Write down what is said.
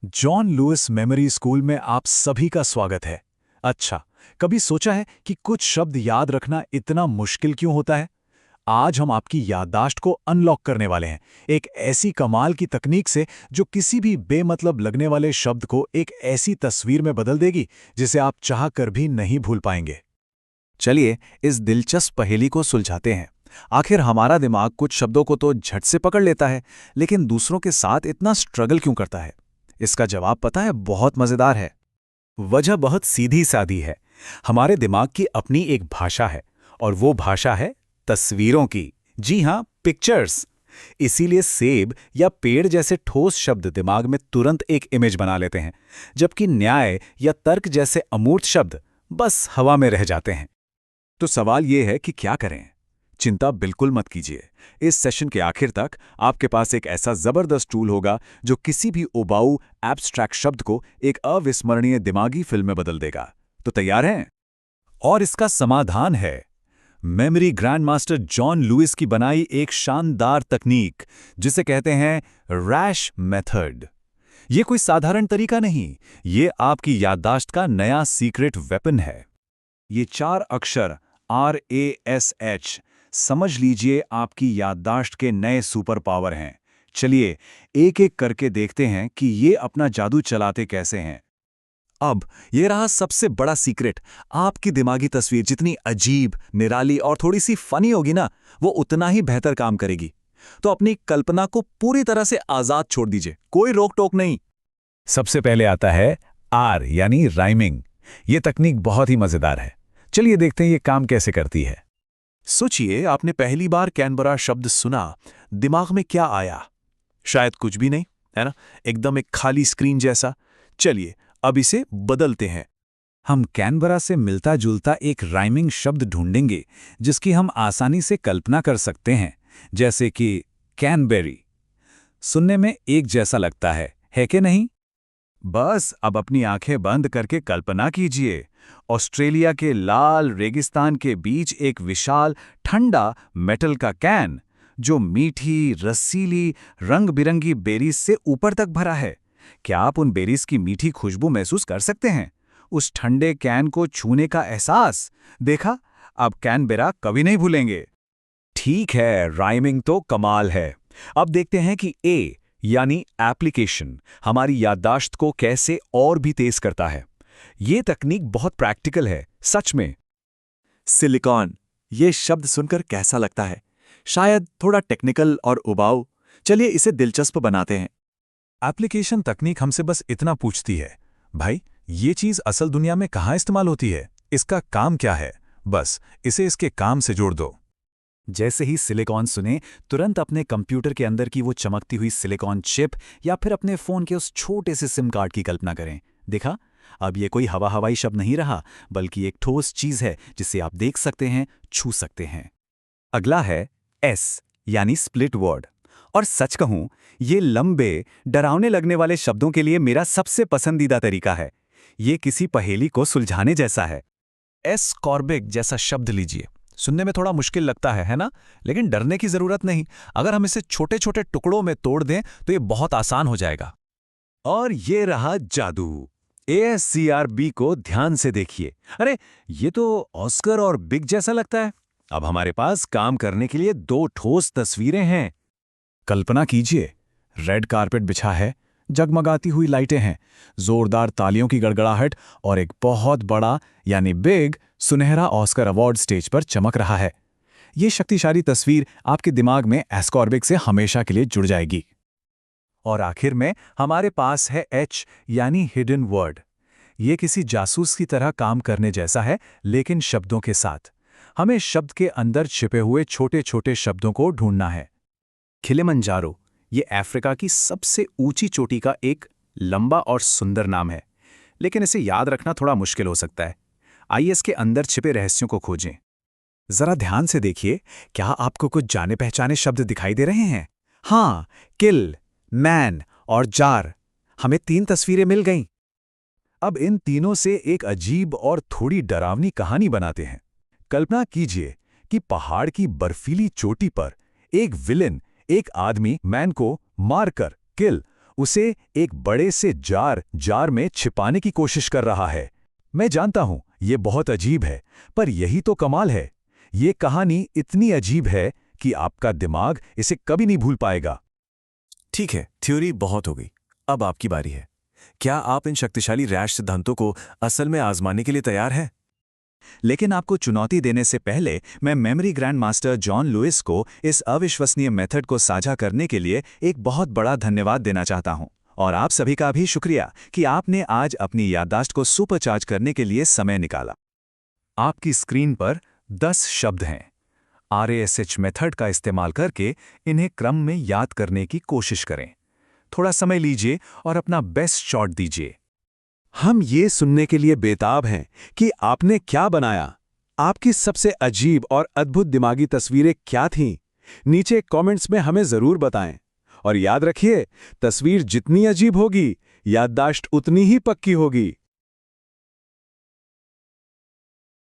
John Lewis memory school में आप सभी का स्वागत है। अच्छा, कभी सोचा है कि कुछ शब्द याद रखना इतना मुश्किल क्यों होता है? आज हम आपकी याददाश्त को अनलॉक करने वाले हैं, एक ऐसी कमाल की तकनीक से जो किसी भी बेमतलब लगने वाले शब्द को एक ऐसी तस्वीर में बदल देगी जिसे आप चाह कर भी नहीं भूल पाएंगे। चलिए इस दिलचस्प पहेली को सुलझाते हैं। आखिर हमारा दिमाग कुछ शब्दों को तो झट से पकड़ लेता है, लेकिन दूसरों के साथ इतना स्ट्रगल क्यों करता है? इसका जवाब पता है, बहुत मजेदार है। वजह बहुत सीधी सादी है। हमारे दिमाग की अपनी एक भाषा है, और वो भाषा है तस्वीरों की। जी हाँ, पिक्चर्स। इसीलिए सेब या पेड़ जैसे ठोस शब्द दिमाग में तुरंत एक इमेज बना लेते हैं, जबकि न्याय या तर्क जैसे अमूर्त शब्द बस हवा में रह जाते हैं। तो सवाल ये है कि क्या करें? चिंता बिल्कुल मत कीजिए। इस सेशन के आखिर तक आपके पास एक ऐसा जबरदस्त टूल होगा जो किसी भी उबाऊ एब्स्ट्रैक्ट शब्द को एक अविस्मरणीय दिमागी फिल्म में बदल देगा। तो तैयार हैं? और इसका समाधान है मेमोरी ग्रैंडमास्टर जॉन लुइस की बनाई एक शानदार तकनीक, जिसे कहते हैं रैश मेथड। ये कोई साधारण तरीका नहीं, ये आपकी याददाश्त का नया सीक्रेट वेपन है। ये 4 अक्षर RASH, समझ लीजिए, आपकी याददाश्त के नए सुपर पावर हैं। चलिए एक एक करके देखते हैं कि ये अपना जादू चलाते कैसे हैं। अब ये रहा सबसे बड़ा सीक्रेट। आपकी दिमागी तस्वीर जितनी अजीब, निराली और थोड़ी सी फनी होगी ना, वो उतना ही बेहतर काम करेगी। तो अपनी कल्पना को पूरी तरह से आजाद छोड़ दीजिए, कोई रोक टोक नहीं। सबसे पहले आता है R यानी राइमिंग। ये तकनीक बहुत ही मजेदार है। चलिए देखते हैं ये काम कैसे करती है। सोचिए, आपने पहली बार कैनबरा शब्द सुना, दिमाग में क्या आया? शायद कुछ भी नहीं, है ना? एकदम एक खाली स्क्रीन जैसा। चलिए अब इसे बदलते हैं। हम कैनबरा से मिलता जुलता एक राइमिंग शब्द ढूंढेंगे जिसकी हम आसानी से कल्पना कर सकते हैं, जैसे कि कैनबेरी। सुनने में एक जैसा लगता है कि नहीं? बस अब अपनी आंखें बंद करके कल्पना कीजिए, ऑस्ट्रेलिया के लाल रेगिस्तान के बीच एक विशाल ठंडा मेटल का कैन, जो मीठी, रसीली, रंग बिरंगी बेरीज से ऊपर तक भरा है। क्या आप उन बेरीज की मीठी खुशबू महसूस कर सकते हैं? उस ठंडे कैन को छूने का एहसास? देखा, अब कैनबेरा कभी नहीं भूलेंगे। ठीक है, राइमिंग तो कमाल है। अब देखते हैं कि ए यानी एप्लीकेशन हमारी याददाश्त को कैसे और भी तेज करता है। ये तकनीक बहुत प्रैक्टिकल है, सच में। सिलिकॉन, ये शब्द सुनकर कैसा लगता है? शायद थोड़ा टेक्निकल और उबाऊ। चलिए इसे दिलचस्प बनाते हैं। एप्लीकेशन तकनीक हमसे बस इतना पूछती है, भाई ये चीज असल दुनिया में कहाँ इस्तेमाल होती है, इसका काम क्या है? बस इसे इसके काम से जोड़ दो। जैसे ही सिलिकॉन सुने, तुरंत अपने कंप्यूटर के अंदर की वो चमकती हुई सिलिकॉन चिप या फिर अपने फोन के उस छोटे से सिम कार्ड की कल्पना करें। देखा, अब ये कोई हवाई शब्द नहीं रहा, बल्कि एक ठोस चीज है जिसे आप देख सकते हैं, छू सकते हैं। अगला है एस यानी स्प्लिट वर्ड। और सच कहूं, ये लंबे, डरावने लगने वाले शब्दों के लिए मेरा सबसे पसंदीदा तरीका है। ये किसी पहेली को सुलझाने जैसा है। एस्कॉर्बिक जैसा शब्द लीजिए। सुनने में थोड़ा मुश्किल लगता है ना? लेकिन डरने की जरूरत नहीं। अगर हम इसे छोटे छोटे टुकड़ों में तोड़ दें तो ये बहुत आसान हो जाएगा। और ये रहा जादू। ASCRB को ध्यान से देखिए। अरे, ये तो ऑस्कर और बिग जैसा लगता है। अब हमारे पास काम करने के लिए 2 ठोस तस्वीरें हैं। कल्पना कीजिए, रेड कारपेट बिछा है, जगमगाती हुई लाइटें हैं, जोरदार तालियों की गड़गड़ाहट और एक बहुत बड़ा यानी बिग सुनहरा ऑस्कर अवार्ड स्टेज पर चमक रहा है। ये शक्तिशाली तस्वीर आपके दिमाग में एस्कॉर्बिक से हमेशा के लिए जुड़ जाएगी। और आखिर में हमारे पास है H यानी हिडन वर्ड। ये किसी जासूस की तरह काम करने जैसा है, लेकिन शब्दों के साथ। हमें शब्द के अंदर छिपे हुए छोटे छोटे शब्दों को ढूंढना है। किलिमंजारो, ये अफ्रीका की सबसे ऊंची चोटी का एक लंबा और सुंदर नाम है, लेकिन इसे याद रखना थोड़ा मुश्किल हो सकता है। आइए इसके अंदर छिपे रहस्यों को खोजें। जरा ध्यान से देखिए, क्या आपको कुछ जाने पहचाने शब्द दिखाई दे रहे हैं? हाँ, किल, मैन और जार। हमें 3 तस्वीरें मिल गईं। अब इन तीनों से एक अजीब और थोड़ी डरावनी कहानी बनाते हैं। कल्पना कीजिए कि पहाड़ की बर्फीली चोटी पर एक विलेन एक आदमी मैन को मारकर, किल, उसे एक बड़े से जार में छिपाने की कोशिश कर रहा है। मैं जानता हूं ये बहुत अजीब है, पर यही तो कमाल है। ये कहानी इतनी अजीब है कि आपका दिमाग इसे कभी नहीं भूल पाएगा। ठीक है, थ्योरी बहुत हो गई। अब आपकी बारी है। क्या आप इन शक्तिशाली रैश सिद्धांतों को असल में आजमाने के लिए तैयार हैं? लेकिन आपको चुनौती देने से पहले मैं memory grandmaster John Louis को इस अविश्वसनीय मेथड को साझा करने के लिए एक बहुत बड़ा धन्यवाद देना चाहता हूं। और आप सभी का भी शुक्रिया कि आपने आज अपनी याददाश्त को सुपरचार्ज करने के लिए समय निकाला। आपकी स्क्रीन पर 10 शब्द हैं। RASH मेथड का इस्तेमाल करके इन्हें क्रम में याद करने की कोशिश करें। थोड़ा समय लीजिए और अपना बेस्ट शॉट दीजिए। हम ये सुनने के लिए बेताब हैं कि आपने क्या बनाया। आपकी सबसे अजीब और अद्भुत दिमागी तस्वीरें क्या थीं? नीचे कमेंट्स में हमें ज़रूर बताएं। और याद रखिए, तस्वीर जितनी अजीब होगी, याददाश्त उतनी ही पक्की होगी।